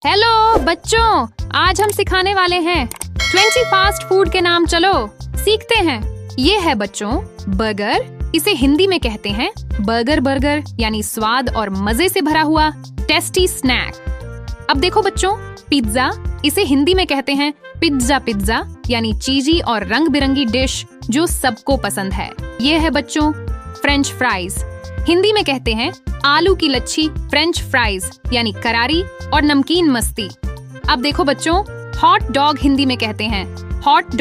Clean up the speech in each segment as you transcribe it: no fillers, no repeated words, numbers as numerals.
Hello बच्चों, आज हम सिखाने वाले हैं 20 फास्ट फूड के नाम। चलो सीखते हैं। ये है बच्चों बर्गर। इसे हिंदी में कहते हैं बर्गर। बर्गर यानी स्वाद और मजे से भरा हुआ टेस्टी स्नैक। अब देखो बच्चों पिज्जा। इसे हिंदी में कहते हैं पिज्जा। पिज्जा यानी चीजी और रंग बिरंगी डिश जो सबको पसंद है। ये है बच्चों फ्रेंच फ्राइज। हिंदी में कहते हैं आलू की लच्छी फ्रेंच फ्राइज यानी करारी और नमकीन मस्ती। अब देखो बच्चों हॉट डॉग। हिंदी में कहते हैं हॉट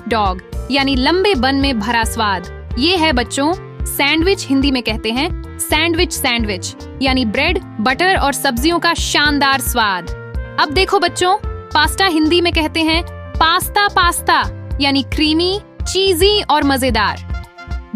डॉग यानी लंबे बन में भरा स्वाद। ये है बच्चों सैंडविच। हिंदी में कहते हैं सैंडविच यानी ब्रेड बटर और सब्जियों का शानदार स्वाद। अब देखो बच्चों पास्ता। हिंदी में कहते हैं पास्ता यानी क्रीमी चीजी और मजेदार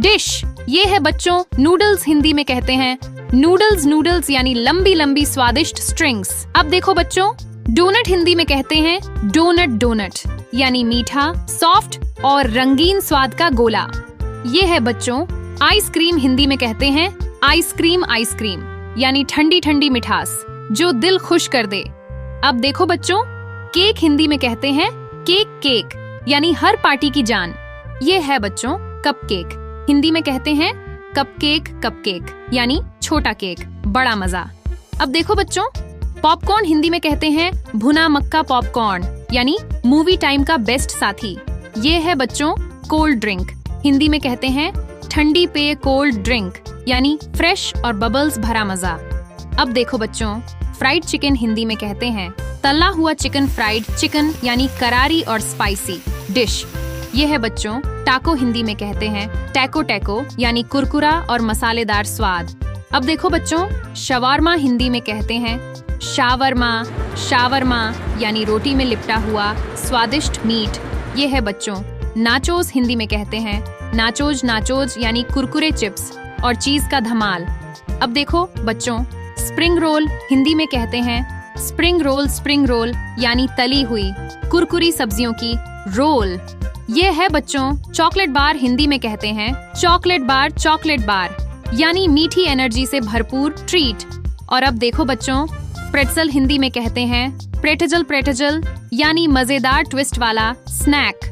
डिश। ये है बच्चों नूडल्स। हिंदी में कहते हैं नूडल्स यानी लंबी लंबी स्वादिष्ट स्ट्रिंग्स। अब देखो बच्चों डोनट। हिंदी में कहते हैं डोनट यानी मीठा सॉफ्ट और रंगीन स्वाद का गोला। ये है बच्चों आइसक्रीम। हिंदी में कहते हैं आइसक्रीम यानी ठंडी ठंडी मिठास जो दिल खुश कर दे। अब देखो बच्चों केक। हिंदी में कहते हैं केक यानी हर पार्टी की जान। ये है बच्चों कपकेक। हिंदी में कहते हैं कपकेक यानी छोटा केक बड़ा मजा। अब देखो बच्चों पॉपकॉर्न। हिंदी में कहते हैं भुना मक्का पॉपकॉर्न यानी मूवी टाइम का बेस्ट साथी। ये है बच्चों कोल्ड ड्रिंक। हिंदी में कहते हैं ठंडी पेय कोल्ड ड्रिंक यानी फ्रेश और बबल्स भरा मजा। अब देखो बच्चों फ्राइड चिकन। हिंदी में कहते हैं तला हुआ चिकन फ्राइड चिकन यानी करारी और स्पाइसी डिश। ये है बच्चों टाको। हिंदी में कहते हैं टैको यानी कुरकुरा और मसालेदार स्वाद। अब देखो बच्चों शवारमा। हिंदी में कहते हैं शावरमा यानी रोटी में लिपटा हुआ स्वादिष्ट मीट। ये है बच्चों नाचोस। हिंदी में कहते हैं नाचोज यानी कुरकुरे चिप्स और चीज का धमाल। अब देखो बच्चों स्प्रिंग रोल। हिंदी में कहते हैं स्प्रिंग रोल यानी तली हुई कुरकुरी सब्जियों की रोल। ये है बच्चों चॉकलेट बार। हिंदी में कहते हैं चॉकलेट बार यानी मीठी एनर्जी से भरपूर ट्रीट। और अब देखो बच्चों प्रेट्जल। हिंदी में कहते हैं प्रेटजल यानी मजेदार ट्विस्ट वाला स्नैक।